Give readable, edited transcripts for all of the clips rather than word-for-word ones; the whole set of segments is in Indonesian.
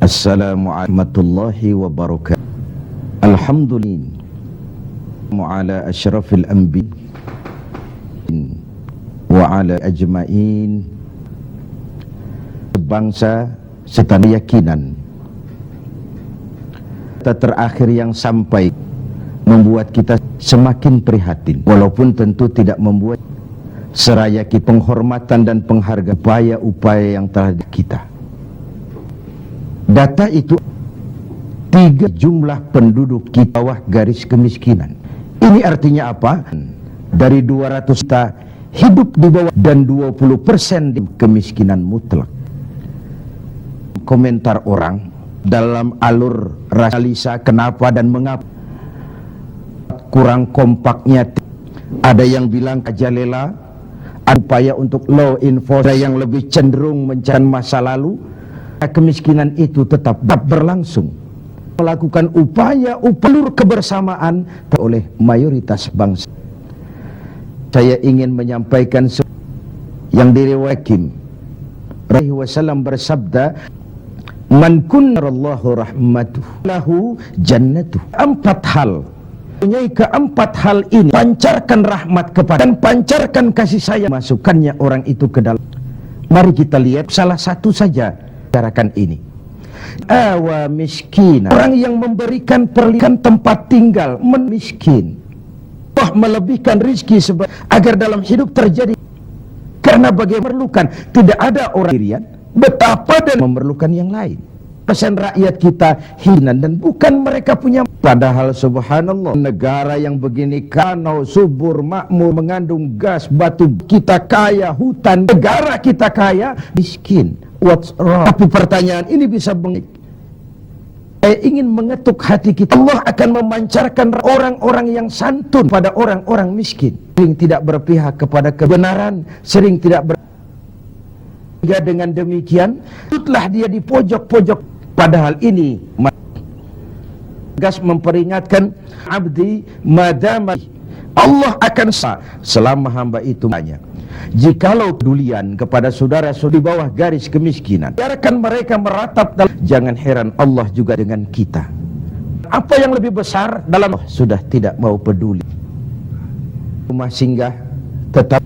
Assalamualaikum warahmatullahi wabarakatuh. Alhamdulillah ala asyrafil anbiya wa ala ajmain. Bangsa setanah keyakinan kata terakhir yang sampai membuat kita semakin prihatin, walaupun tentu tidak membuat seraya kita penghormatan dan penghargaan upaya-upaya yang telah kita. Data itu 3 jumlah penduduk di bawah garis kemiskinan. Ini artinya apa? Dari 200 juta hidup di bawah dan 20% di kemiskinan mutlak. Komentar orang dalam alur rasionalisa kenapa dan mengapa kurang kompaknya. Ada yang bilang kajalela, upaya untuk law enforcement yang lebih cenderung mencari masa lalu. Kemiskinan itu tetap berlangsung, melakukan upaya kebersamaan oleh mayoritas bangsa. Saya ingin menyampaikan yang diriwayatkan Rasulullah bersabda, man kunnarallahu rahmatuhu lahu jannatuh. 4 hal, punya keempat hal ini pancarkan rahmat kepada dan pancarkan kasih sayang, masukkannya orang itu ke dalam. Mari kita lihat salah satu saja bicarakan ini. Awa miskin, orang yang memberikan perlindungan tempat tinggal miskin. Allah melebihkan rizki agar dalam hidup terjadi, karena bagi memerlukan tidak ada orang dirian, betapa dan memerlukan yang lain. Persen rakyat kita hina dan bukan mereka punya. Padahal subhanallah, negara yang begini kanau subur makmur mengandung gas batu, kita kaya hutan, negara kita kaya miskin. What's wrong? Tapi pertanyaan ini bisa saya ingin mengetuk hati kita. Allah akan memancarkan orang-orang yang santun pada orang-orang miskin, sering tidak berpihak kepada kebenaran, sering tidak hingga dengan demikian tutlah dia di pojok-pojok. Padahal ini gas memperingatkan abdi madama Allah akan selama hamba itu banyak. Jikalau kepedulian kepada saudara-saudara di bawah garis kemiskinan, biarkan mereka meratap dalam, jangan heran Allah juga dengan kita. Apa yang lebih besar dalam sudah tidak mau peduli. Rumah singgah tetap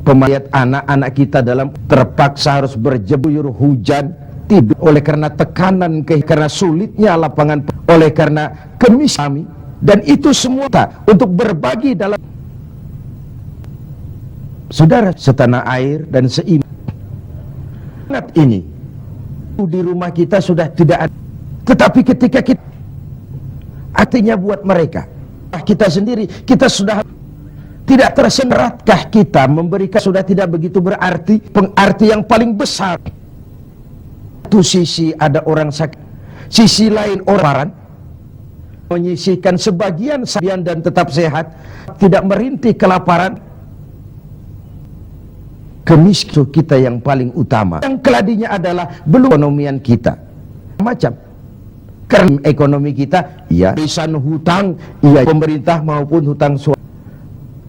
pemayat anak-anak kita dalam terpaksa harus berjemur hujan, tidur oleh karena tekanan karena sulitnya lapangan, oleh karena kemiskinan, dan itu semua untuk berbagi dalam saudara setanah air dan seiman. Ini di rumah kita sudah tidak ada, tetapi ketika kita artinya buat mereka, kita sendiri kita sudah tidak tersenderatkah kita memberikan, sudah tidak begitu berarti. Pengarti yang paling besar itu sisi ada orang sakit, sisi lain orang menyisihkan sebagian dan tetap sehat, tidak merintih kelaparan. Kemiskinan kita yang paling utama, yang keladinya adalah belum ekonomian kita macam karena ekonomi kita ya lisan hutang, iya pemerintah maupun hutang swasta,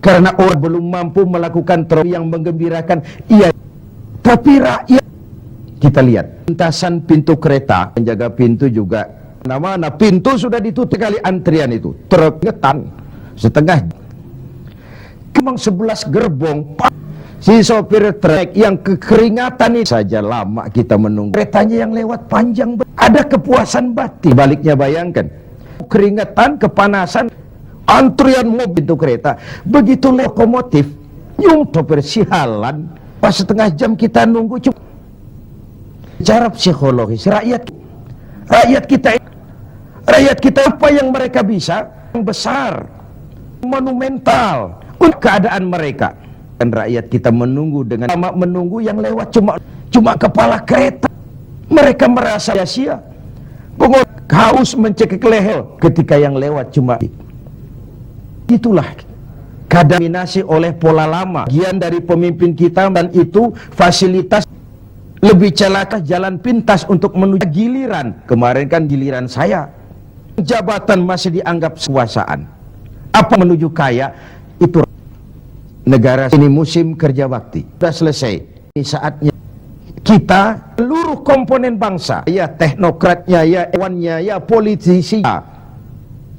karena orang belum mampu melakukan yang menggembirakan, iya. Tapi rakyat kita lihat lintasan pintu kereta, penjaga pintu juga mana pintu sudah ditutup kali antrian itu tergetan setengah, memang 11 gerbong. Si sopir truk yang kekeringatan ini saja lama kita menunggu keretanya yang lewat panjang, ada kepuasan batin. Baliknya bayangkan keringatan, kepanasan, antrian mobil itu kereta, begitu lokomotif nyum sopir sialan pas setengah jam kita nunggu. Cuma cara psikologis rakyat kita apa yang mereka bisa yang besar monumental untuk keadaan mereka. Dan rakyat kita menunggu dengan lama, menunggu yang lewat cuma kepala kereta. Mereka merasa sia-sia, haus mencekik leher ketika yang lewat cuma. Itulah dominasi oleh pola lama bagian dari pemimpin kita, dan itu fasilitas lebih celaka jalan pintas untuk menuju giliran. Kemarin kan giliran saya, jabatan masih dianggap kekuasaan, apa menuju kaya itu. Negara ini musim kerja bakti sudah selesai, ini saatnya kita, seluruh komponen bangsa, ya teknokratnya, ya ewannya, ya politisi,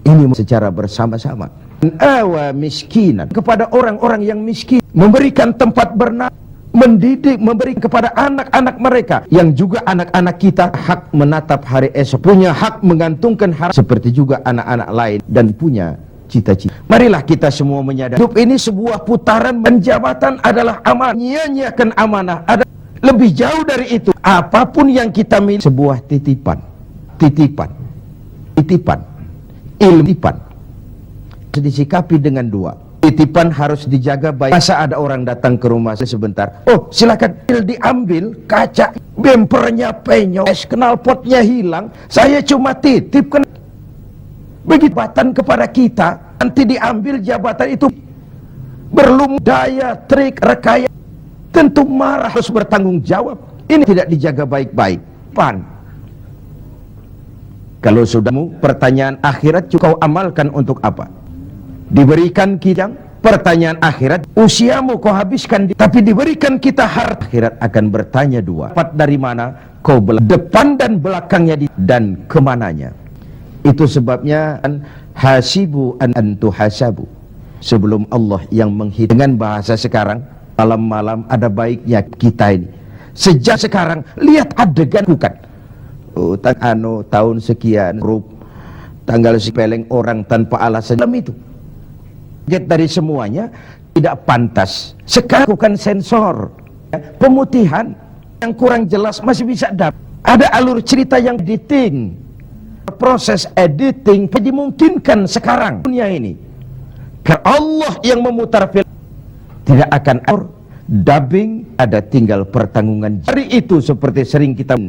ini secara bersama-sama awa miskinan, kepada orang-orang yang miskin, memberikan tempat bernafas, mendidik, memberi kepada anak-anak mereka, yang juga anak-anak kita hak menatap hari esok, punya hak menggantungkan harapan seperti juga anak-anak lain, dan punya cita-cita. Marilah kita semua menyadari hidup ini sebuah putaran, dan jabatan adalah amanah. Nyanyiakan amanah ada lebih jauh dari itu. Apapun yang kita miliki sebuah titipan, titipan, titipan, ilmu, titipan disikapi dengan dua. Titipan harus dijaga baik. Masa ada orang datang ke rumah sebentar, oh silakan, diambil kaca, bempernya penyok, knalpotnya hilang, saya cuma titip. Begitu jabatan kepada kita, nanti diambil jabatan itu, berlum daya, trik, rekayasa, tentu marah, harus bertanggung jawab. Ini tidak dijaga baik-baik. Kalau sudamu, pertanyaan akhirat kau amalkan untuk apa? Diberikan kita pertanyaan akhirat, usiamu kau habiskan tapi diberikan kita harta. Akhirat akan bertanya dua, dapat dari mana kau, depan dan belakangnya, dan kemananya. Itu sebabnya hasibu an tuhasabu, sebelum Allah yang menghitung. Dengan bahasa sekarang, malam-malam ada baiknya kita ini sejak sekarang lihat adegan, bukan tahun sekian grup tanggal sepeleng orang tanpa alasan itu dari semuanya tidak pantas. Sekarang bukan sensor, pemutihan yang kurang jelas masih bisa dapat. Ada alur cerita yang editing, proses editing dimungkinkan sekarang dunia ini. Karena Allah yang memutar film, tidak akan dubbing, ada tinggal pertanggungan. Dari itu seperti sering kita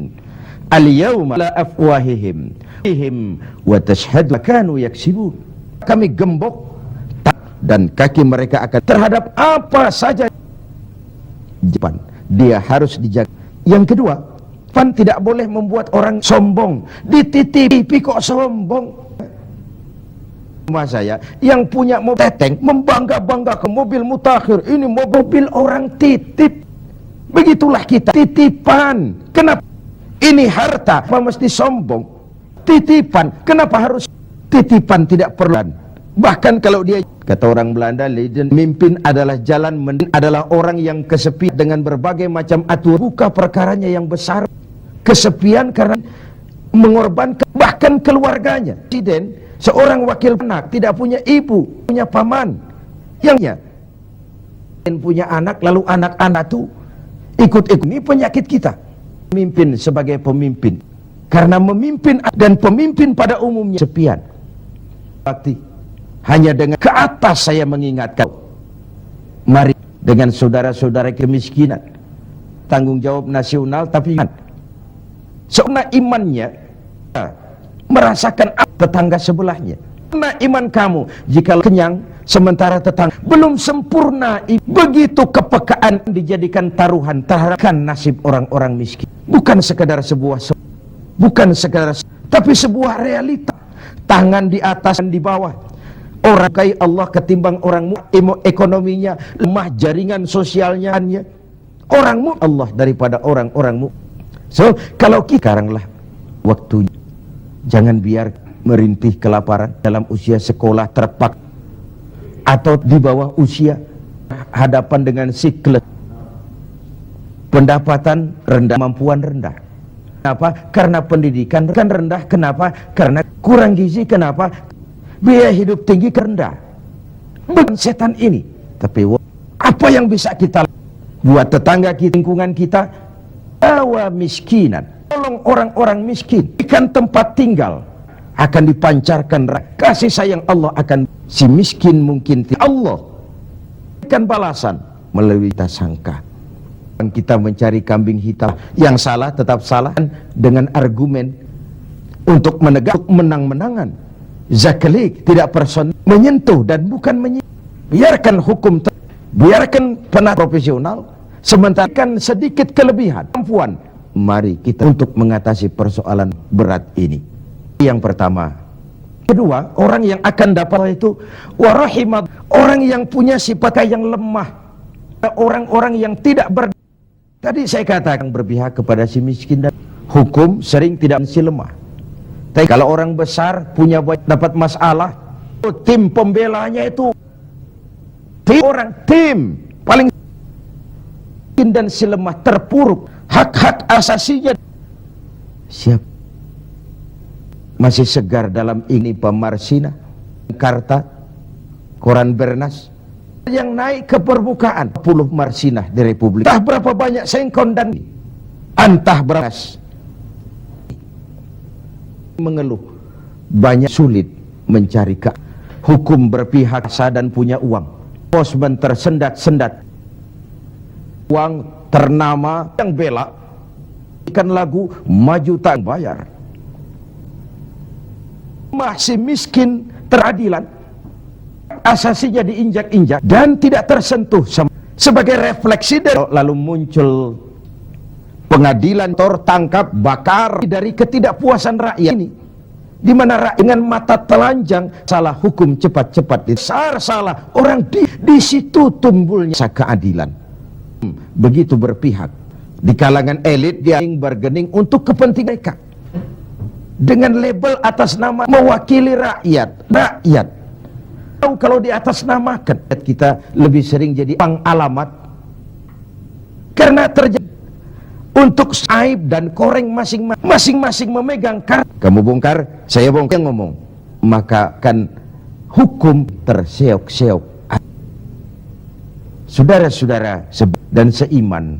al-yawma la afwahihim wa tashhadu kanu yaksibun. Kami gembok dan kaki mereka akan terhadap apa saja. Depan dia harus dijaga. Yang kedua, tidak boleh membuat orang sombong. Dititipi kok sombong. Rumah saya yang punya mobil teteng membangga-bangga ke mobil mutakhir, ini mobil orang titip. Begitulah kita, titipan. Kenapa ini harta apa mesti sombong? Titipan, kenapa harus titipan? Tidak perlu. Bahkan kalau dia, kata orang Belanda, mimpin adalah jalan, adalah orang yang kesepian dengan berbagai macam aturan, buka perkaranya yang besar, kesepian karena mengorbankan bahkan keluarganya. Presiden, seorang wakil anak, tidak punya ibu, punya paman, yang punya anak, lalu anak-anak itu ikut-ikut. Ini penyakit kita. Memimpin sebagai pemimpin, karena memimpin dan pemimpin pada umumnya sepian. Bakti. Hanya dengan ke atas saya mengingatkan, mari dengan saudara-saudara kemiskinan, tanggung jawab nasional, tapi sebenarnya imannya merasakan tetangga sebelahnya. Karena iman kamu jika kenyang sementara tetangga belum sempurna, begitu kepekaan dijadikan taruhan terhadap nasib orang-orang miskin. Bukan sekedar sebuah, bukan sekedar, tapi sebuah realita. Tangan di atas dan di bawah. Orang kaya Allah ketimbang orang ekonominya lemah, jaringan sosialnya orangmu Allah daripada orang-orangmu. So kalau kita sekaranglah waktunya, jangan biar merintih kelaparan dalam usia sekolah terpak atau di bawah usia, hadapan dengan siklus pendapatan rendah, kemampuan rendah. Kenapa? Karena pendidikan kan rendah. Kenapa? Karena kurang gizi. Kenapa? Biaya hidup tinggi rendah. Bukan setan ini, tapi apa yang bisa kita buat tetangga kita, lingkungan kita, awa miskinan, tolong orang-orang miskin, ikan tempat tinggal, akan dipancarkan kasih sayang Allah akan si miskin. Mungkin Allah akan balasan melalui kita sangka. Kita mencari kambing hitam, yang salah tetap salah dengan argumen untuk menegak menang-menangan. Zakalik tidak person menyentuh dan bukan menyentuh. Biarkan hukum, biarkan penat profesional, sementara kan sedikit kelebihan kemampuan. Mari kita untuk mengatasi persoalan berat ini. Yang pertama. Kedua, orang yang akan dapat itu warahimat, orang yang punya sifat yang lemah, orang-orang yang tidak Tadi saya katakan berpihak kepada si miskin dan hukum sering tidak si lemah. Tapi kalau orang besar punya dapat masalah, tim pembelanya itu tim paling miskin dan si lemah terpuruk, hak-hak asasinya siap masih segar dalam ini Pemarsina, Karta, Koran Bernas yang naik ke permukaan 10 Marsinah di Republik. Entah berapa banyak sengkon dan antah beras mengeluh banyak sulit mencari hukum berpihak dan punya uang. Posmen tersendat-sendat uang ternama yang bela ikan lagu maju tak bayar. Masih miskin teradilan asasinya diinjak-injak dan tidak tersentuh sebagai refleksi dari lalu muncul pengadilan tangkap bakar dari ketidakpuasan rakyat ini, di mana rakyat dengan mata telanjang salah hukum cepat-cepat salah orang di situ tumbuhnya keadilan. Begitu berpihak di kalangan elit dia bergening untuk kepentingan mereka dengan label atas nama mewakili rakyat. Kalau di atas namakan kita lebih sering jadi pengalamat karena terjadi untuk aib dan koreng masing-masing memegang kamu bongkar, saya bongkar ngomong, maka kan hukum terseok-seok. Saudara-saudara dan seiman,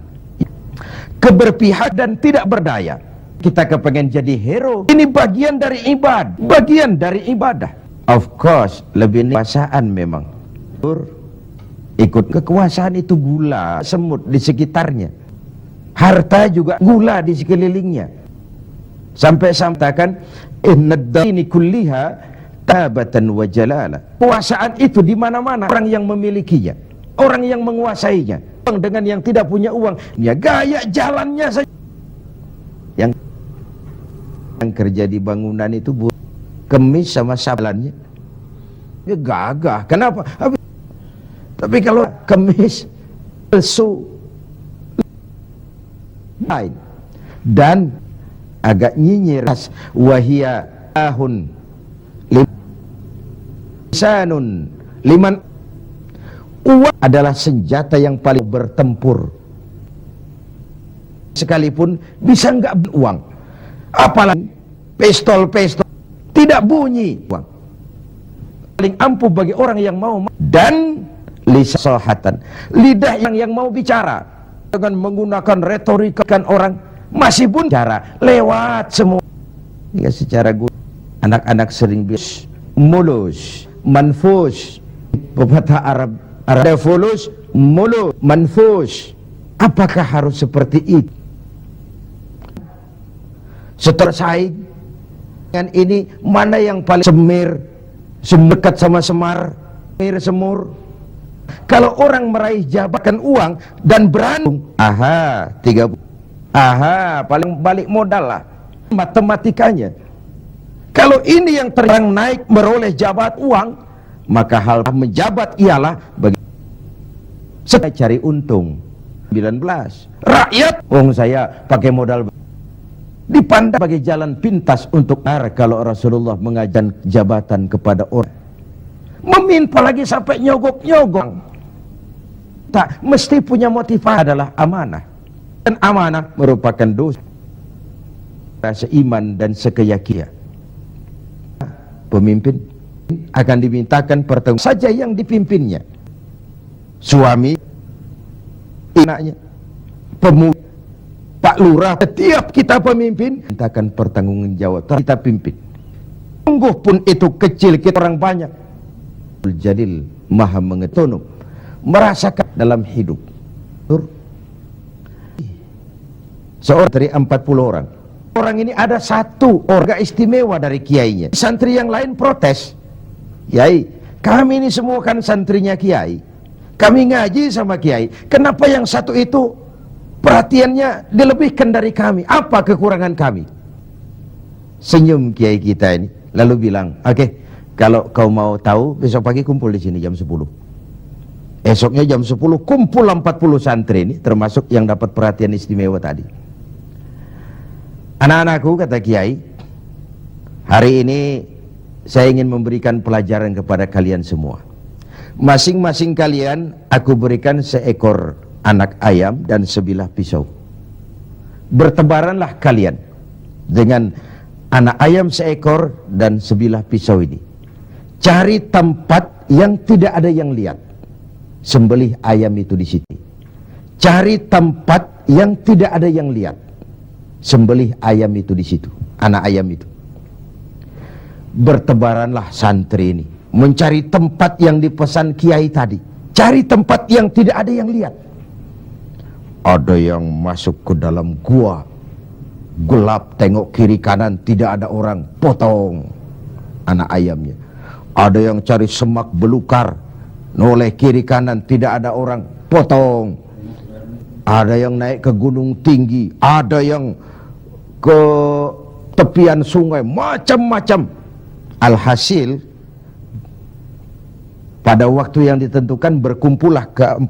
keberpihak dan tidak berdaya, kita kepengen jadi hero, ini bagian dari ibadah. Of course, lebih kekuasaan memang. Ikut kekuasaan itu gula, semut di sekitarnya. Harta juga gula di sekelilingnya. Sampai sampaikan innad-dini kulliha tabatan wa jalala. Kekuasaan itu di mana-mana, orang yang memilikinya, orang yang menguasainya. Dengan yang tidak punya uang, ya gaya jalannya saja. Yang kerja di bangunan itu kemis sama sabalannya ya gagah. Kenapa? Tapi kalau kemis palsu dan agak nyinyir, wahia ahun lisanun liman, uang adalah senjata yang paling bertempur, sekalipun bisa enggak uang, apalagi pistol tidak bunyi uang. Paling ampuh bagi orang yang mau, dan lisan lidah yang mau bicara dengan menggunakan retorika kan orang masih pun cara lewat semua ya secara anak-anak sering bilang mulus manfus, pepatah Arab fulus mulus manfus. Apakah harus seperti itu? Setelah saing dengan ini, mana yang paling dekat sama semur. Kalau orang meraih jabatan uang dan berani, paling balik modal lah matematikanya. Kalau ini yang terang naik meroleh jabat uang, maka hal menjabat ialah bagi saya cari untung 19. Rakyat saya pakai modal dipandang sebagai jalan pintas untuk kalau Rasulullah mengajarkan jabatan kepada orang, meminta lagi sampai nyogok-nyogok. Tak mesti punya motivasi adalah amanah, dan amanah merupakan dosa. Seiman dan sekeyakinan pemimpin akan dimintakan pertanggung saja yang dipimpinnya, suami, anaknya, pemuda, Pak Lurah. Setiap kita pemimpin mintakan pertanggungjawaban kita pimpin. Sungguh pun itu kecil, kita orang banyak. Jadil maha mengetahui, merasakan dalam hidup. Seorang dari 40 orang. Orang ini ada satu orang istimewa dari kiainya. Santri yang lain protes. Kiai, kami ini semua kan santrinya kiai. Kami ngaji sama kiai. Kenapa yang satu itu perhatiannya dilebihkan dari kami? Apa kekurangan kami? Senyum kiai kita ini, lalu bilang, oke, kalau kau mau tahu besok pagi kumpul di sini jam 10. Esoknya jam 10 kumpul 40 santri ini, termasuk yang dapat perhatian istimewa tadi. Anak-anakku, kata Kiai, hari ini saya ingin memberikan pelajaran kepada kalian semua. Masing-masing kalian aku berikan seekor anak ayam dan sebilah pisau. Bertebaranlah kalian dengan anak ayam seekor dan sebilah pisau ini. Cari tempat yang tidak ada yang lihat. Sembelih ayam itu di situ. Cari tempat yang tidak ada yang lihat. Sembelih ayam itu di situ, anak ayam itu. Bertebaranlah santri ini mencari tempat yang dipesan Kiai tadi. Cari tempat yang tidak ada yang lihat. Ada yang masuk ke dalam gua, gelap, tengok kiri kanan tidak ada orang, potong anak ayamnya. Ada yang cari semak belukar, noleh kiri kanan tidak ada orang, potong. Ada yang naik ke gunung tinggi, ada yang ke tepian sungai, macam-macam. Alhasil pada waktu yang ditentukan berkumpullah ke 40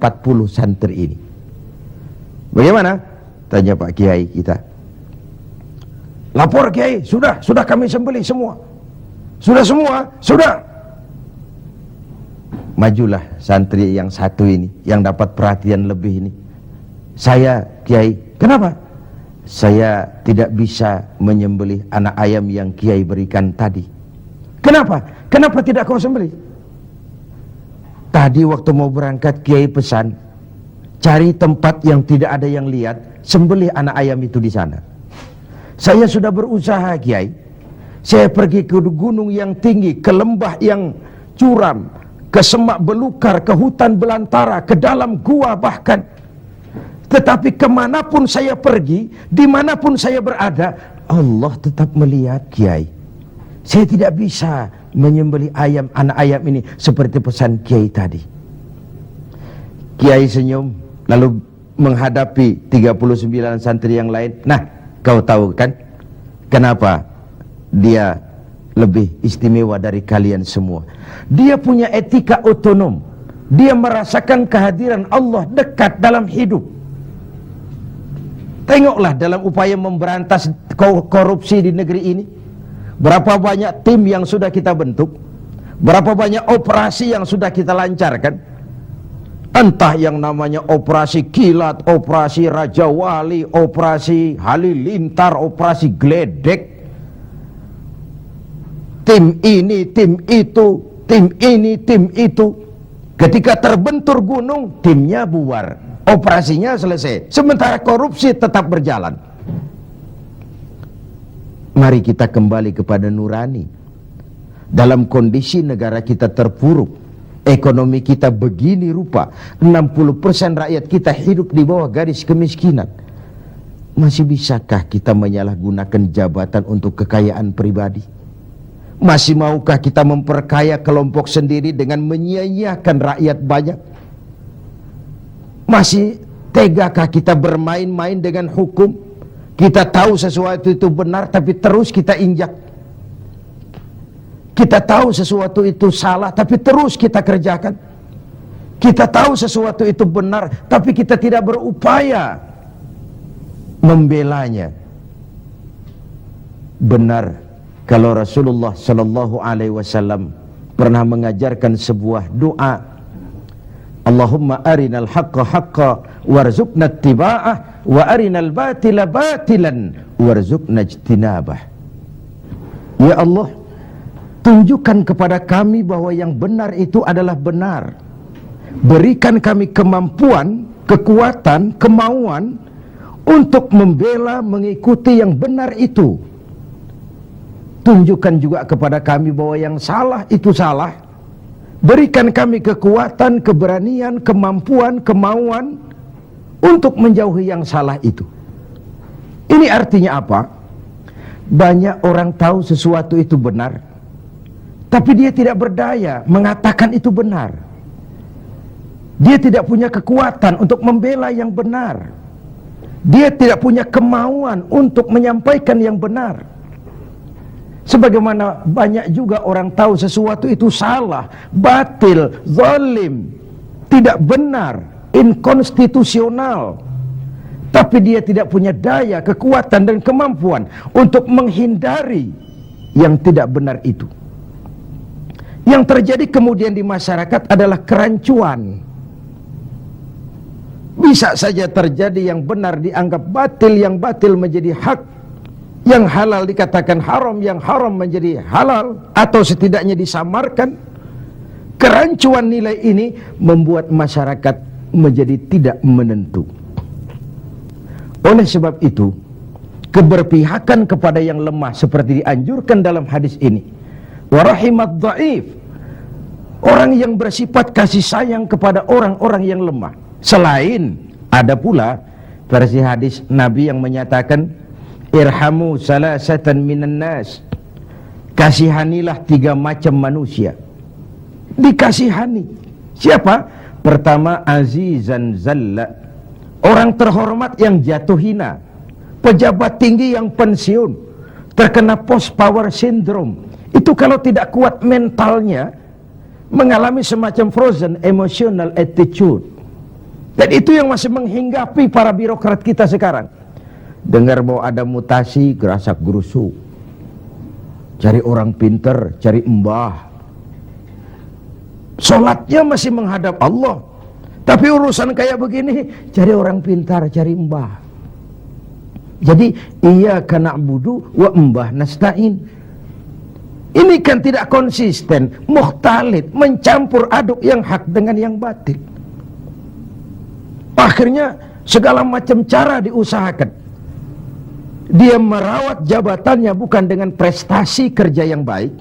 santri ini. Bagaimana? Tanya Pak Kiai kita. Lapor Kiai, sudah kami sembelih semua. Sudah semua, sudah. Majulah santri yang satu ini, yang dapat perhatian lebih ini. Saya, Kiai, kenapa? Saya tidak bisa menyembelih anak ayam yang Kiai berikan tadi. Kenapa? Kenapa tidak kau sembelih? Tadi waktu mau berangkat Kiai pesan, cari tempat yang tidak ada yang lihat, sembelih anak ayam itu di sana. Saya sudah berusaha Kiai. Saya pergi ke gunung yang tinggi, ke lembah yang curam, ke semak belukar, ke hutan belantara, ke dalam gua bahkan. Tetapi kemanapun saya pergi, dimanapun saya berada, Allah tetap melihat Kiai. Saya tidak bisa menyembelih ayam, anak ayam ini seperti pesan Kiai tadi. Kiai senyum, lalu menghadapi 39 santri yang lain. Nah, kau tahu kan kenapa dia lebih istimewa dari kalian semua? Dia punya etika otonom. Dia merasakan kehadiran Allah dekat dalam hidup. Tengoklah dalam upaya memberantas korupsi di negeri ini, berapa banyak tim yang sudah kita bentuk, berapa banyak operasi yang sudah kita lancarkan. Entah yang namanya operasi kilat, operasi Raja Wali, operasi Halilintar, operasi Gledek. Tim ini, tim itu, tim ini, tim itu. Ketika terbentur gunung, timnya bubar, operasinya selesai. Sementara korupsi tetap berjalan. Mari kita kembali kepada nurani. Dalam kondisi negara kita terpuruk, ekonomi kita begini rupa, 60% rakyat kita hidup di bawah garis kemiskinan. Masih bisakah kita menyalahgunakan jabatan untuk kekayaan pribadi? Masih maukah kita memperkaya kelompok sendiri dengan menyia-nyiakan rakyat banyak? Masih tegakah kita bermain-main dengan hukum? Kita tahu sesuatu itu benar tapi terus kita injak. Kita tahu sesuatu itu salah tapi terus kita kerjakan. Kita tahu sesuatu itu benar tapi kita tidak berupaya membelanya. Benar kalau Rasulullah sallallahu alaihi wasallam pernah mengajarkan sebuah doa, Allahumma arinal haqqa haqqa warzuqna ittiba'ah wa arinal batila batilan warzuqna ijtinabah. Ya Allah, tunjukkan kepada kami bahwa yang benar itu adalah benar. Berikan kami kemampuan, kekuatan, kemauan untuk membela, mengikuti yang benar itu. Tunjukkan juga kepada kami bahwa yang salah itu salah. Berikan kami kekuatan, keberanian, kemampuan, kemauan untuk menjauhi yang salah itu. Ini artinya apa? Banyak orang tahu sesuatu itu benar, tapi dia tidak berdaya mengatakan itu benar. Dia tidak punya kekuatan untuk membela yang benar. Dia tidak punya kemauan untuk menyampaikan yang benar. Sebagaimana banyak juga orang tahu sesuatu itu salah, batil, zalim, tidak benar, inkonstitusional, tapi dia tidak punya daya, kekuatan dan kemampuan untuk menghindari yang tidak benar itu. Yang terjadi kemudian di masyarakat adalah kerancuan. Bisa saja terjadi yang benar dianggap batil, yang batil menjadi hak, yang halal dikatakan haram, yang haram menjadi halal, atau setidaknya disamarkan. Kerancuan nilai ini membuat masyarakat menjadi tidak menentu. Oleh sebab itu, keberpihakan kepada yang lemah seperti dianjurkan dalam hadis ini, wa rahimat dhaif, orang yang bersifat kasih sayang kepada orang-orang yang lemah. Selain ada pula versi hadis Nabi yang menyatakan, irhamu salasatan minan nas, kasihanilah 3 macam manusia. Dikasihani siapa? Pertama, azizan zalla, orang terhormat yang jatuh hina, pejabat tinggi yang pensiun, terkena post power syndrome. Itu kalau tidak kuat mentalnya, mengalami semacam frozen emotional attitude. Dan itu yang masih menghinggapi para birokrat kita sekarang. Dengar mau ada mutasi, gerasak gerusuk, cari orang pinter, cari mbah. Sholatnya masih menghadap Allah, tapi urusan kayak begini, cari orang pintar, cari mbah. Jadi iyyaka na'budu wa mbah nasta'in. Ini kan tidak konsisten, mukhtalid, mencampur aduk yang hak dengan yang batil. Akhirnya segala macam cara diusahakan. Dia merawat jabatannya bukan dengan prestasi kerja yang baik,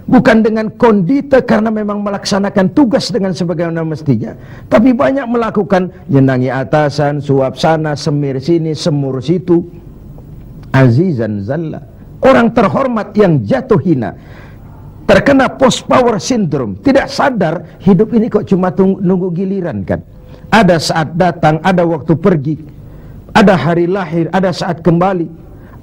bukan dengan kondite karena memang melaksanakan tugas dengan sebagaimana mestinya, tapi banyak melakukan nyenangi atasan, suap sana, semir sini, semur situ. Azizan zalla, orang terhormat yang jatuh hina, terkena post power syndrome, tidak sadar hidup ini kok cuma nunggu giliran kan. Ada saat datang, ada waktu pergi, ada hari lahir, ada saat kembali,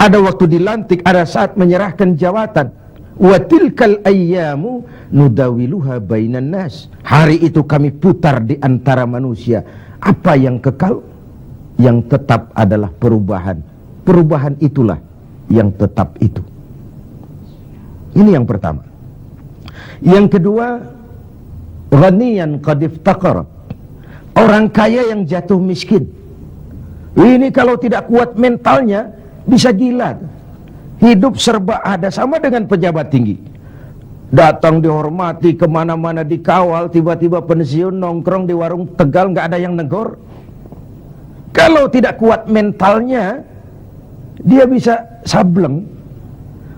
ada waktu dilantik, ada saat menyerahkan jawatan. Wa tilkal ayyamu nudawiluha bainan nas, hari itu kami putar di antara manusia. Apa yang kekal? Yang tetap adalah perubahan. Perubahan itulah yang tetap itu. Ini yang pertama. Yang kedua, ghaniyan qad iftaqara, orang kaya yang jatuh miskin. Ini kalau tidak kuat mentalnya bisa gila. Hidup serba ada, sama dengan pejabat tinggi. Datang dihormati, kemana-mana dikawal, tiba-tiba pensiun nongkrong di warung Tegal nggak ada yang negor. Kalau tidak kuat mentalnya, dia bisa sableng.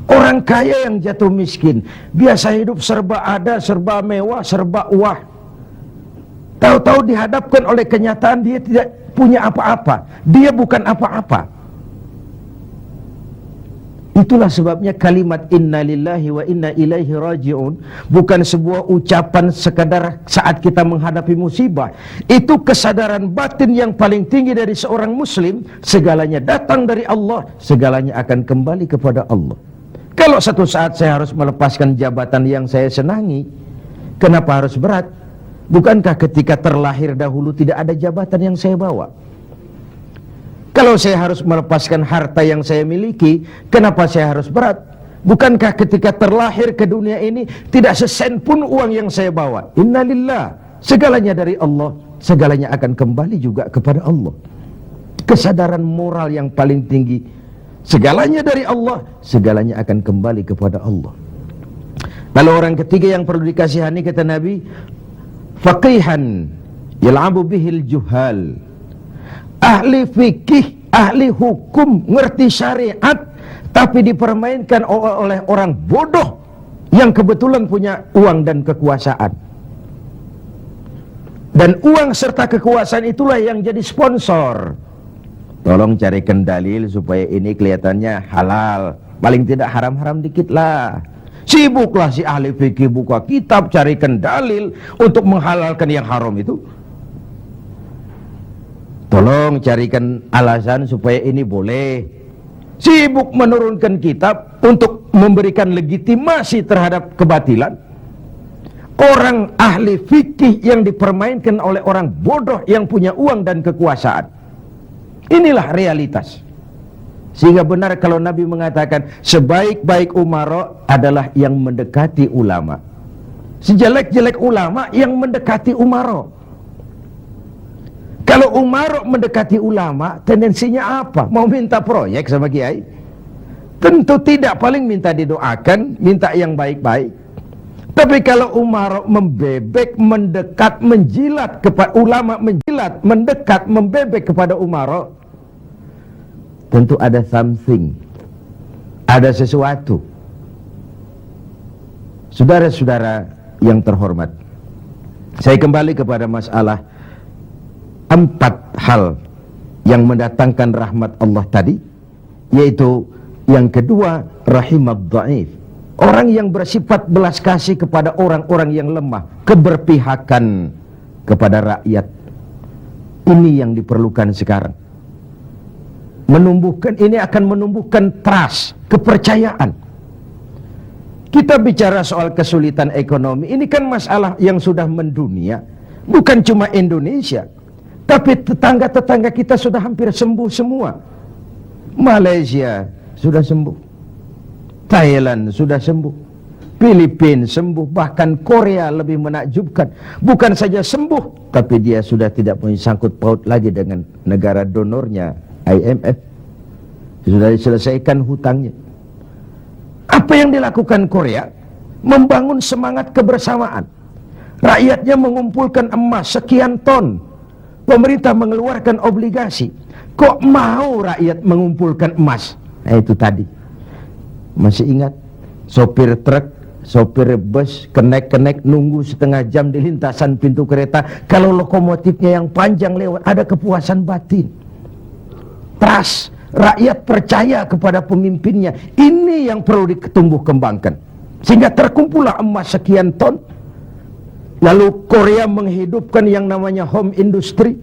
Orang kaya yang jatuh miskin, biasa hidup serba ada, serba mewah, serba wah. Tahu-tahu dihadapkan oleh kenyataan dia tidak punya apa-apa, dia bukan apa-apa. Itulah sebabnya kalimat inna lillahi wa inna ilaihi raji'un bukan sebuah ucapan sekadar saat kita menghadapi musibah. Itu kesadaran batin yang paling tinggi dari seorang muslim. Segalanya datang dari Allah, segalanya akan kembali kepada Allah. Kalau satu saat saya harus melepaskan jabatan yang saya senangi, kenapa harus berat? Bukankah ketika terlahir dahulu tidak ada jabatan yang saya bawa? Kalau saya harus melepaskan harta yang saya miliki, kenapa saya harus berat? Bukankah ketika terlahir ke dunia ini tidak sesen pun uang yang saya bawa? Innalillah, segalanya dari Allah, segalanya akan kembali juga kepada Allah. Kesadaran moral yang paling tinggi, segalanya dari Allah, segalanya akan kembali kepada Allah. Lalu orang ketiga yang perlu dikasihani, kata Nabi, faqihan yal'abu bihil juhal, ahli fikih, ahli hukum, ngerti syariat, tapi dipermainkan oleh orang bodoh yang kebetulan punya uang dan kekuasaan. Dan uang serta kekuasaan itulah yang jadi sponsor. Tolong carikan dalil supaya ini kelihatannya halal, paling tidak haram-haram dikit lah. Sibuklah si ahli fikih buka kitab, carikan dalil untuk menghalalkan yang haram itu. Tolong carikan alasan supaya ini boleh. Sibuk menurunkan kitab untuk memberikan legitimasi terhadap kebatilan. orang ahli fikih yang dipermainkan oleh orang bodoh yang punya uang dan kekuasaan. Inilah realitas. Sehingga benar kalau Nabi mengatakan sebaik-baik umara adalah yang mendekati ulama. Sejelek-jelek ulama yang mendekati umara. Kalau umara mendekati ulama, tendensinya apa? Mau minta proyek sama kiai? Tentu tidak, paling minta didoakan, minta yang baik-baik. Tapi kalau umara membebek, mendekat, menjilat kepada ulama, menjilat, mendekat, membebek kepada umara, tentu ada something, ada sesuatu. Saudara-saudara yang terhormat, saya kembali kepada masalah 4 hal yang mendatangkan rahmat Allah tadi, yaitu yang kedua, rahimad dhaif, orang yang bersifat belas kasih kepada orang-orang yang lemah, keberpihakan kepada rakyat. Ini yang diperlukan sekarang. Ini akan menumbuhkan trust, kepercayaan. Kita bicara soal kesulitan ekonomi, ini kan masalah yang sudah mendunia, bukan cuma Indonesia, tapi tetangga-tetangga kita sudah hampir sembuh semua. Malaysia sudah sembuh, Thailand sudah sembuh, Filipina sembuh, bahkan Korea lebih menakjubkan. Bukan saja sembuh, tapi dia sudah tidak punya sangkut paut lagi dengan negara donornya, IMF. Sudah diselesaikan hutangnya. Apa yang dilakukan Korea? Membangun semangat kebersamaan. Rakyatnya mengumpulkan emas sekian ton. Pemerintah mengeluarkan obligasi. Kok mau rakyat mengumpulkan emas? Nah, itu tadi. Masih ingat? Sopir truk, sopir bus, kenek-kenek nunggu setengah jam di lintasan pintu kereta. Kalau lokomotifnya yang panjang lewat, ada kepuasan batin. Trust, rakyat percaya kepada pemimpinnya. Ini yang perlu ditumbuh kembangkan. Sehingga terkumpullah emas sekian ton. Lalu Korea menghidupkan yang namanya home industry.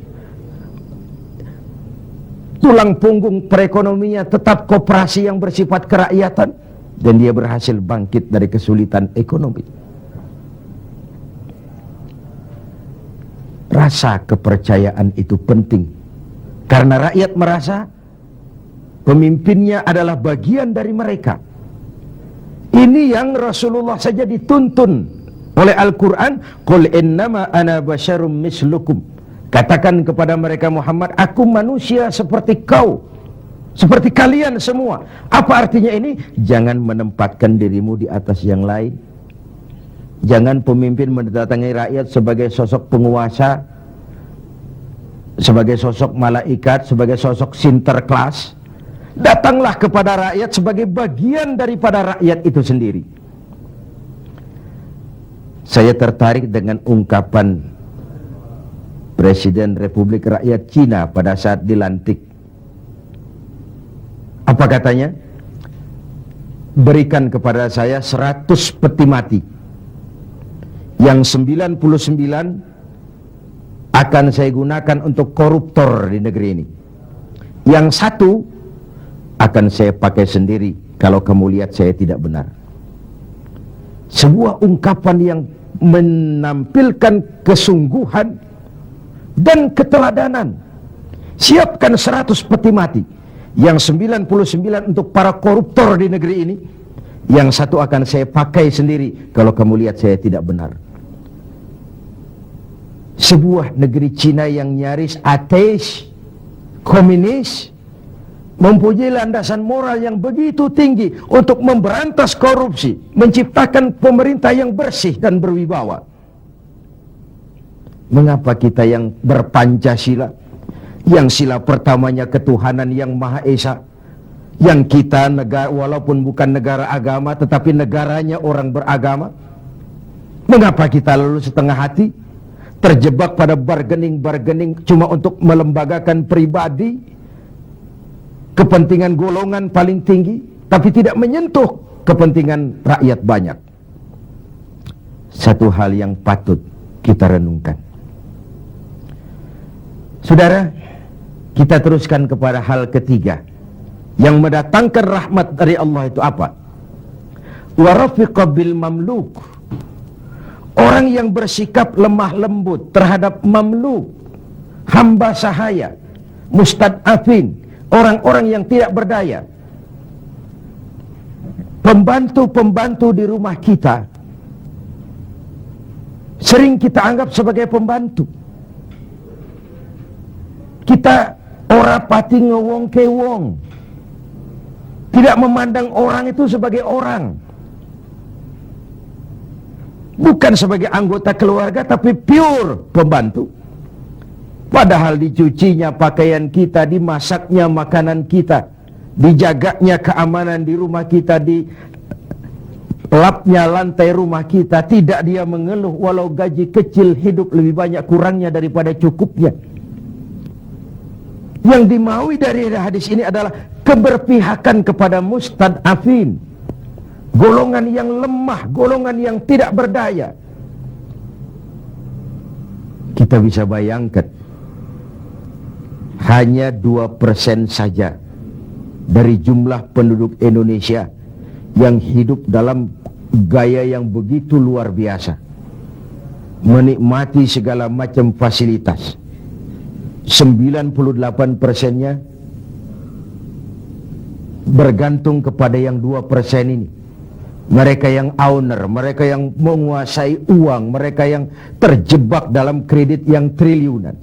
Tulang punggung perekonomiannya tetap koperasi yang bersifat kerakyatan. Dan dia berhasil bangkit dari kesulitan ekonomi. Rasa kepercayaan itu penting. Karena rakyat merasa pemimpinnya adalah bagian dari mereka. Ini yang Rasulullah saja dituntun oleh Al-Quran. Qul innama ana basyarum mislukum. Katakan kepada mereka Muhammad, aku manusia seperti kau, seperti kalian semua. Apa artinya ini? Jangan menempatkan dirimu di atas yang lain. Jangan pemimpin mendatangi rakyat sebagai sosok penguasa, sebagai sosok malaikat, sebagai sosok sinterklas. Datanglah kepada rakyat sebagai bagian daripada rakyat itu sendiri. Saya tertarik dengan ungkapan Presiden Republik Rakyat Cina pada saat dilantik. Apa katanya? Berikan kepada saya 100 peti mati. Yang 99 akan saya gunakan untuk koruptor di negeri ini. Yang 1 akan saya pakai sendiri kalau kamu lihat saya tidak benar. Sebuah ungkapan yang menampilkan kesungguhan dan keteladanan. Siapkan 100 peti mati. Yang 99 untuk para koruptor di negeri ini. Yang 1 akan saya pakai sendiri kalau kamu lihat saya tidak benar. Sebuah negeri Cina yang nyaris ateis, komunis, mempunyai landasan moral yang begitu tinggi untuk memberantas korupsi, menciptakan pemerintah yang bersih dan berwibawa. Mengapa kita yang berpancasila, yang sila pertamanya ketuhanan yang Maha Esa, yang kita negara walaupun bukan negara agama tetapi negaranya orang beragama, mengapa kita lalu setengah hati terjebak pada bargaining cuma untuk melembagakan pribadi, kepentingan golongan paling tinggi, tapi tidak menyentuh kepentingan rakyat banyak? Satu hal yang patut kita renungkan. Saudara, kita teruskan kepada hal ketiga yang mendatangkan rahmat dari Allah itu apa? Wa rafiqa bil mamluk, Orang yang bersikap lemah lembut terhadap mamluk, hamba sahaya, mustad'afin, orang-orang yang tidak berdaya, pembantu-pembantu di rumah kita sering kita anggap sebagai pembantu. Kita ora pati ngewong kewong, tidak memandang orang itu sebagai orang, bukan sebagai anggota keluarga, tapi pure pembantu. Padahal dicucinya pakaian kita, dimasaknya makanan kita, dijaganya keamanan di rumah kita, di lapnya lantai rumah kita, tidak dia mengeluh walau gaji kecil, hidup lebih banyak kurangnya daripada cukupnya. Yang dimaui dari hadis ini adalah keberpihakan kepada mustad'afin, golongan yang lemah, golongan yang tidak berdaya. Kita bisa bayangkan, hanya 2% saja dari jumlah penduduk Indonesia yang hidup dalam gaya yang begitu luar biasa, menikmati segala macam fasilitas. 98%-nya bergantung kepada yang 2% ini. Mereka yang owner, mereka yang menguasai uang, mereka yang terjebak dalam kredit yang triliunan.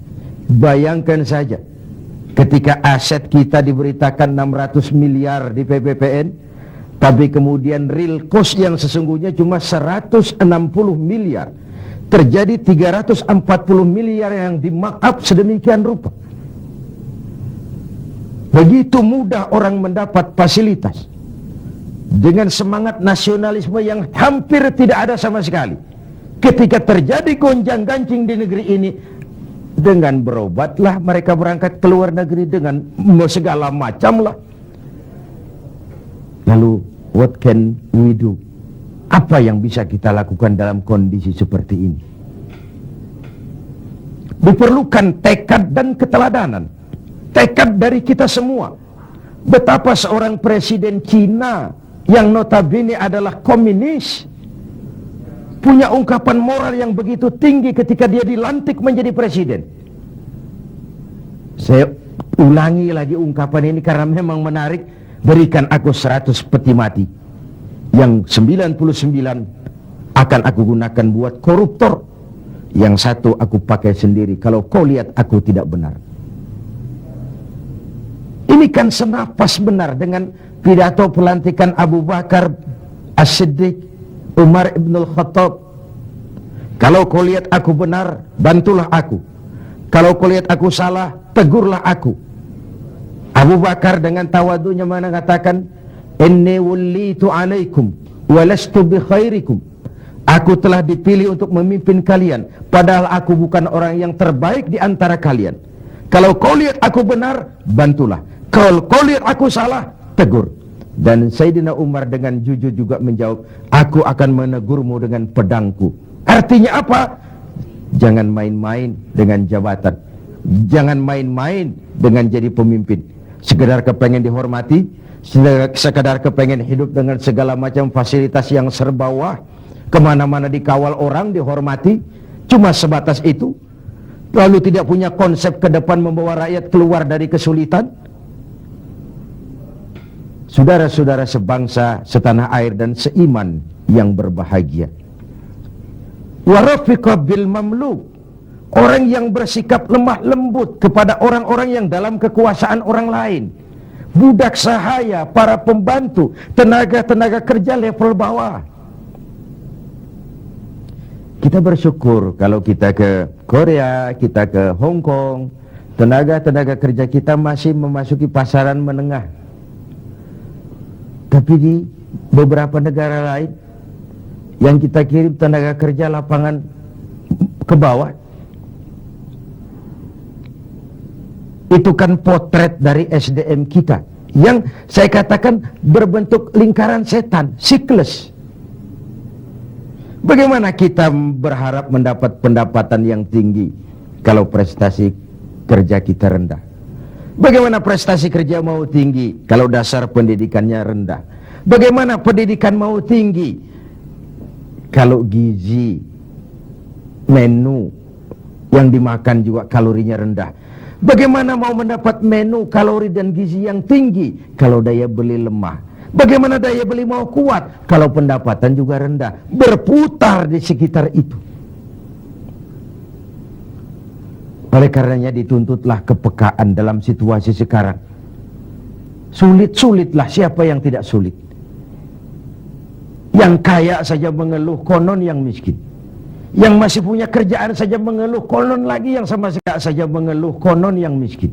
Bayangkan saja, ketika aset kita diberitakan 600 miliar di PPPN, tapi kemudian real cost yang sesungguhnya cuma 160 miliar. Terjadi 340 miliar yang di-markup sedemikian rupa. Begitu mudah orang mendapat fasilitas dengan semangat nasionalisme yang hampir tidak ada sama sekali. Ketika terjadi gonjang-ganjing di negeri ini, dengan berobatlah mereka berangkat ke luar negeri, dengan segala macam lah. Lalu what can we do? Apa yang bisa kita lakukan dalam kondisi seperti ini? Diperlukan tekad dan keteladanan. Tekad dari kita semua. Betapa seorang presiden Cina yang notabene adalah komunis punya ungkapan moral yang begitu tinggi ketika dia dilantik menjadi presiden. Saya ulangi lagi ungkapan ini karena memang menarik. Berikan aku 100 peti mati, yang 99 akan aku gunakan buat koruptor, yang satu aku pakai sendiri kalau kau lihat aku tidak benar. Ini kan senapas benar dengan pidato pelantikan Abu Bakar As-Siddiq, Umar ibn al-Khattab. Kalau kau lihat aku benar, bantulah aku. Kalau kau lihat aku salah, tegurlah aku. Abu Bakar dengan tawadunya mengatakan, inni wullitu alaikum walastu bi khairikum. Aku telah dipilih untuk memimpin kalian, padahal aku bukan orang yang terbaik di antara kalian. Kalau kau lihat aku benar, bantulah. Kalau kau lihat aku salah, tegur. Dan Sayyidina Umar dengan jujur juga menjawab, aku akan menegurmu dengan pedangku. Artinya apa? Jangan main-main dengan jabatan, jangan main-main dengan jadi pemimpin. Sekedar kepengen dihormati, sekedar kepengen hidup dengan segala macam fasilitas yang serba wah, kemana-mana dikawal orang, dihormati, cuma sebatas itu. Lalu tidak punya konsep ke depan membawa rakyat keluar dari kesulitan. Saudara-saudara sebangsa, setanah air dan seiman yang berbahagia. Warafiqa bil mamluk, orang yang bersikap lemah lembut kepada orang-orang yang dalam kekuasaan orang lain. Budak sahaya, para pembantu, tenaga-tenaga kerja level bawah. Kita bersyukur kalau kita ke Korea, kita ke Hong Kong, tenaga-tenaga kerja kita masih memasuki pasaran menengah. Tapi di beberapa negara lain yang kita kirim tenaga kerja lapangan ke bawah, itu kan potret dari SDM kita yang saya katakan berbentuk lingkaran setan, siklus. Bagaimana kita berharap mendapat pendapatan yang tinggi kalau prestasi kerja kita rendah? Bagaimana prestasi kerja mau tinggi kalau dasar pendidikannya rendah? Bagaimana pendidikan mau tinggi kalau gizi menu yang dimakan juga kalorinya rendah. Bagaimana mau mendapat menu kalori dan gizi yang tinggi kalau daya beli lemah? Bagaimana daya beli mau kuat kalau pendapatan juga rendah? Berputar di sekitar itu. Oleh karenanya dituntutlah kepekaan dalam situasi sekarang. Sulit-sulitlah, siapa yang tidak sulit? Yang kaya saja mengeluh, konon yang miskin. Yang masih punya kerjaan saja mengeluh, konon lagi yang sama sekali saja mengeluh, konon yang miskin.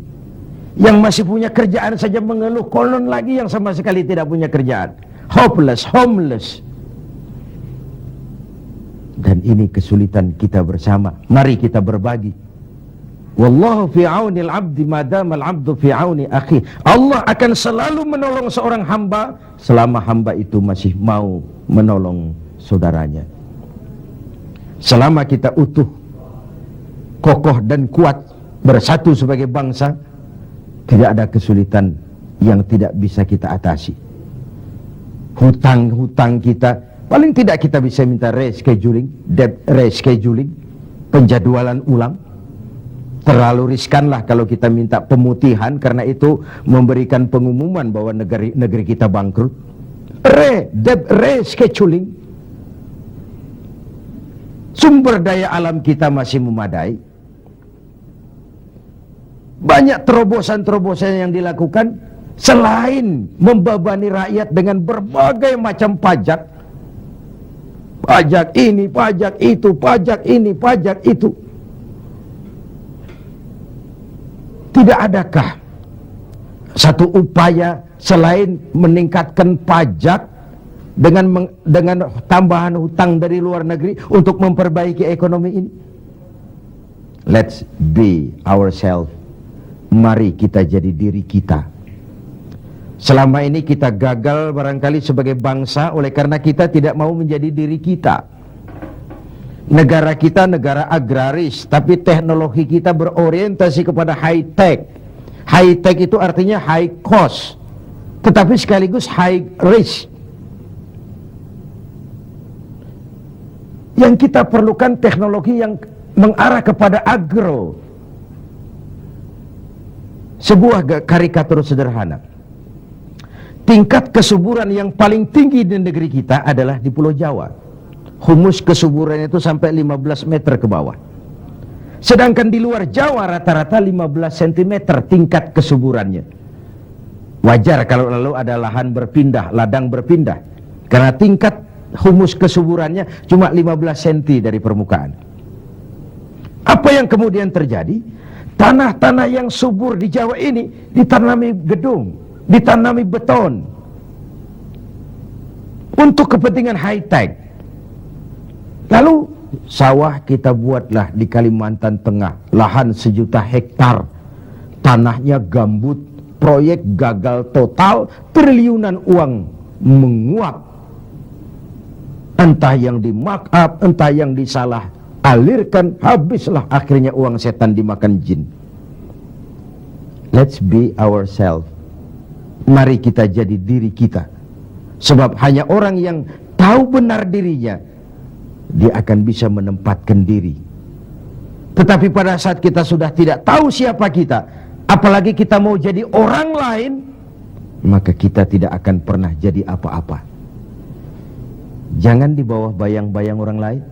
Yang masih punya kerjaan saja mengeluh, konon lagi yang sama sekali tidak punya kerjaan. Hopeless, homeless. Dan ini kesulitan kita bersama. Mari kita berbagi. Wallahu fi auni al-'abdi madama al-'abdu fi auni akhi. Allah akan selalu menolong seorang hamba selama hamba itu masih mau menolong saudaranya. Selama kita utuh, kokoh dan kuat, bersatu sebagai bangsa, tidak ada kesulitan yang tidak bisa kita atasi. Hutang-hutang kita, paling tidak kita bisa minta rescheduling, debt rescheduling, penjadwalan ulang. Terlalu riskanlah kalau kita minta pemutihan, karena itu memberikan pengumuman bahwa negeri kita bangkrut. Debt rescheduling. Sumber daya alam kita masih memadai. Banyak terobosan-terobosan yang dilakukan selain membebani rakyat dengan berbagai macam pajak. Pajak ini, pajak itu, pajak ini, pajak itu. Tidak adakah satu upaya selain meningkatkan pajak dengan tambahan hutang dari luar negeri untuk memperbaiki ekonomi ini? Let's be ourselves. Mari kita jadi diri kita. Selama ini kita gagal barangkali sebagai bangsa oleh karena kita tidak mau menjadi diri kita. Negara kita negara agraris, tapi teknologi kita berorientasi kepada high tech. High tech itu artinya high cost, tetapi sekaligus high risk. Yang kita perlukan teknologi yang mengarah kepada agro. Sebuah karikatur sederhana. Tingkat kesuburan yang paling tinggi di negeri kita adalah di Pulau Jawa. Humus kesuburan itu sampai 15 meter ke bawah. Sedangkan di luar Jawa rata-rata 15 cm tingkat kesuburannya. Wajar kalau lalu ada lahan berpindah, ladang berpindah. Karena tingkat humus kesuburannya cuma 15 cm dari permukaan. Apa yang kemudian terjadi? Tanah-tanah yang subur di Jawa ini ditanami gedung, ditanami beton untuk kepentingan high tech. Lalu sawah kita buatlah di Kalimantan Tengah, lahan 1 juta hektar, tanahnya gambut, proyek gagal total, triliunan uang menguap. Entah yang di mark up, entah yang disalah alirkan, habislah akhirnya uang setan dimakan jin. Let's be ourselves. Mari kita jadi diri kita. Sebab hanya orang yang tahu benar dirinya, dia akan bisa menempatkan diri. Tetapi pada saat kita sudah tidak tahu siapa kita, apalagi kita mau jadi orang lain, maka kita tidak akan pernah jadi apa-apa. Jangan di bawah bayang-bayang orang lain.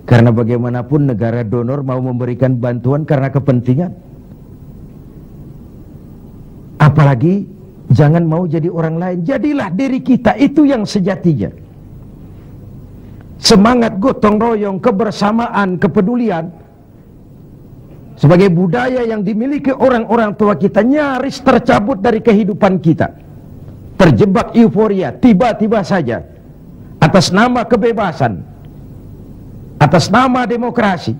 Karena bagaimanapun negara donor mau memberikan bantuan karena kepentingan. Apalagi jangan mau jadi orang lain. Jadilah diri kita, itu yang sejatinya. Semangat gotong royong, kebersamaan, kepedulian sebagai budaya yang dimiliki orang-orang tua kita nyaris tercabut dari kehidupan kita. Terjebak euforia, tiba-tiba saja atas nama kebebasan, atas nama demokrasi,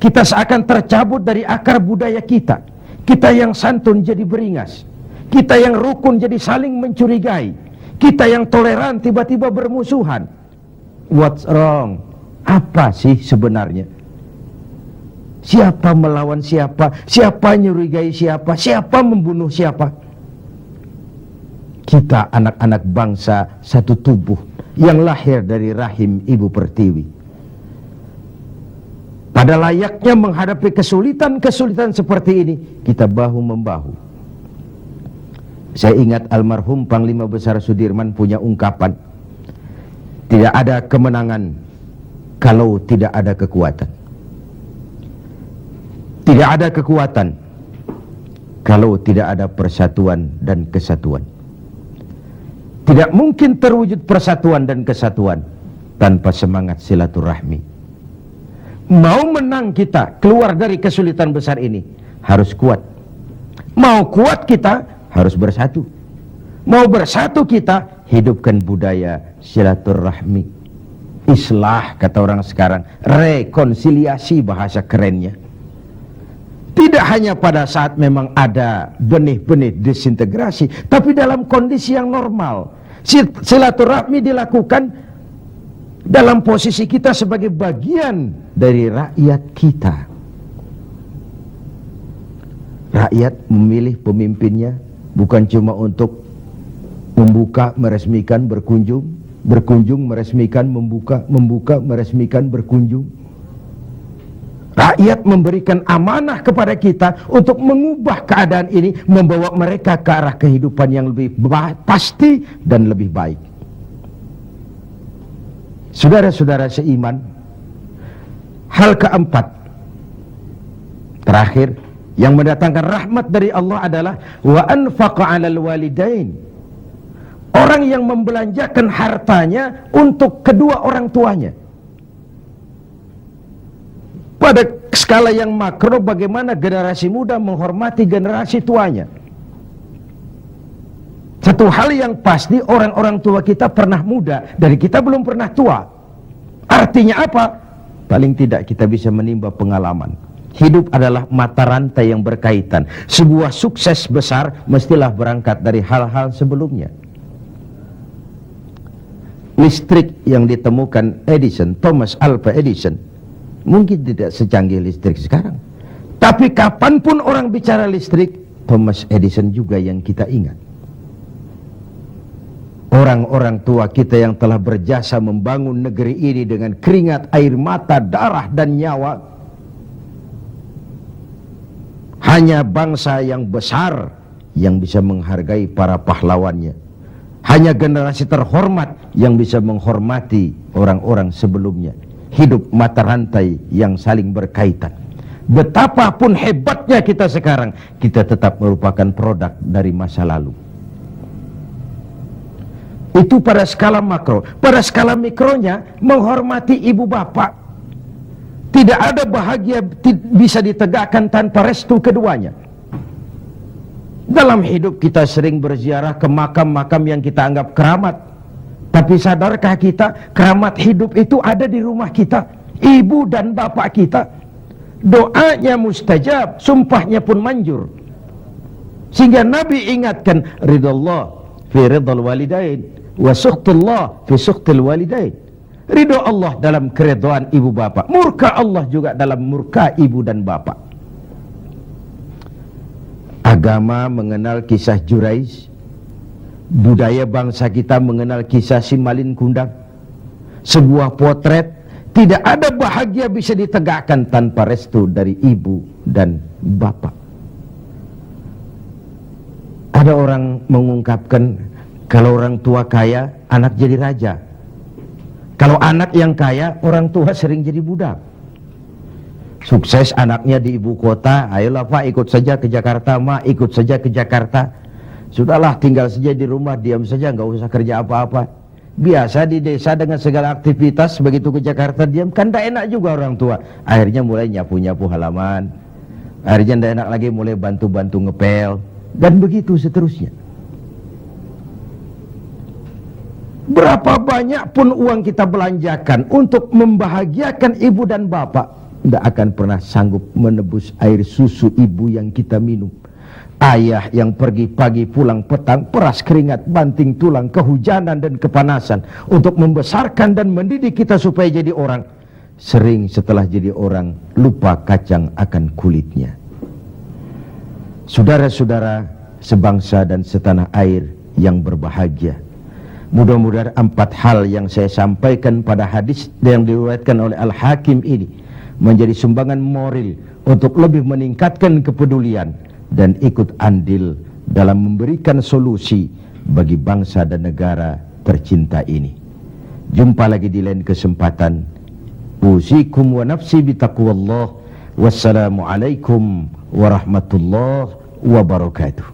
kita seakan tercabut dari akar budaya kita. Kita yang santun jadi beringas, kita yang rukun jadi saling mencurigai, kita yang toleran tiba-tiba bermusuhan. What's wrong? Apa sih sebenarnya? Siapa melawan siapa? Siapa nyurigai siapa? Siapa membunuh siapa? Kita anak-anak bangsa satu tubuh yang lahir dari rahim Ibu Pertiwi. Pada layaknya menghadapi kesulitan-kesulitan seperti ini, kita bahu-membahu. Saya ingat almarhum Panglima Besar Sudirman punya ungkapan, tidak ada kemenangan kalau tidak ada kekuatan. Tidak ada kekuatan kalau tidak ada persatuan dan kesatuan. Tidak mungkin terwujud persatuan dan kesatuan tanpa semangat silaturahmi. Mau menang kita keluar dari kesulitan besar ini, harus kuat. Mau kuat kita harus bersatu. Mau bersatu kita, hidupkan budaya silaturahmi. Islah kata orang sekarang, rekonsiliasi bahasa kerennya. Tidak hanya pada saat memang ada benih-benih disintegrasi, tapi dalam kondisi yang normal. Silaturahmi dilakukan dalam posisi kita sebagai bagian dari rakyat kita. Rakyat memilih pemimpinnya bukan cuma untuk membuka, meresmikan, berkunjung, meresmikan, membuka, meresmikan, berkunjung. Rakyat memberikan amanah kepada kita untuk mengubah keadaan ini, membawa mereka ke arah kehidupan yang lebih pasti dan lebih baik. Saudara-saudara seiman, hal keempat, terakhir, yang mendatangkan rahmat dari Allah adalah wa anfaqa 'alal walidain. Orang yang membelanjakan hartanya untuk kedua orang tuanya. Pada skala yang makro, bagaimana generasi muda menghormati generasi tuanya. Satu hal yang pasti, orang-orang tua kita pernah muda, dari kita belum pernah tua. Artinya apa? Paling tidak kita bisa menimba pengalaman. Hidup adalah mata rantai yang berkaitan. Sebuah sukses besar mestilah berangkat dari hal-hal sebelumnya. Listrik yang ditemukan Edison, Thomas Alva Edison, mungkin tidak secanggih listrik sekarang. Tapi kapanpun orang bicara listrik, Thomas Edison juga yang kita ingat. Orang-orang tua kita yang telah berjasa membangun negeri ini dengan keringat, air mata, darah, dan nyawa. Hanya bangsa yang besar yang bisa menghargai para pahlawannya. Hanya generasi terhormat yang bisa menghormati orang-orang sebelumnya. Hidup mata rantai yang saling berkaitan. Betapapun hebatnya kita sekarang, kita tetap merupakan produk dari masa lalu. Itu pada skala makro. Pada skala mikronya, menghormati ibu bapak. Tidak ada bahagia bisa ditegakkan tanpa restu keduanya. Dalam hidup kita sering berziarah ke makam-makam yang kita anggap keramat. Tapi sadarkah kita, keramat hidup itu ada di rumah kita, ibu dan bapak kita. Doanya mustajab, sumpahnya pun manjur. Sehingga Nabi ingatkan, ridallah fi ridal walidain, wa sukhtullah fi sukhtil walidain. Ridho Allah dalam keridhaan ibu bapak, murka Allah juga dalam murka ibu dan bapak. Agama mengenal kisah Jurais, budaya bangsa kita mengenal kisah Simalin Kundang. Sebuah potret, tidak ada bahagia bisa ditegakkan tanpa restu dari ibu dan bapak. Ada orang mengungkapkan, kalau orang tua kaya, anak jadi raja. Kalau anak yang kaya, orang tua sering jadi budak. Sukses anaknya di ibu kota, ayolah Pak ikut saja ke Jakarta, Mak ikut saja ke Jakarta. Sudahlah tinggal saja di rumah, diam saja, nggak usah kerja apa-apa. Biasa di desa dengan segala aktivitas, begitu ke Jakarta diam, kan tidak enak juga orang tua. Akhirnya mulai nyapu-nyapu halaman. Akhirnya tidak enak lagi, mulai bantu-bantu ngepel. Dan begitu seterusnya. Berapa banyak pun uang kita belanjakan untuk membahagiakan ibu dan bapak, tidak akan pernah sanggup menebus air susu ibu yang kita minum. Ayah yang pergi pagi pulang petang, peras keringat, banting tulang, kehujanan dan kepanasan untuk membesarkan dan mendidik kita supaya jadi orang. Sering setelah jadi orang, lupa kacang akan kulitnya. Saudara-saudara sebangsa dan setanah air yang berbahagia, mudah-mudahan 4 hal yang saya sampaikan pada hadis yang diriwayatkan oleh Al-Hakim ini menjadi sumbangan moral untuk lebih meningkatkan kepedulian dan ikut andil dalam memberikan solusi bagi bangsa dan negara tercinta ini. Jumpa lagi di lain kesempatan. Usikum wa nafsi bitaqwallah. Wassalamualaikum warahmatullahi wabarakatuh.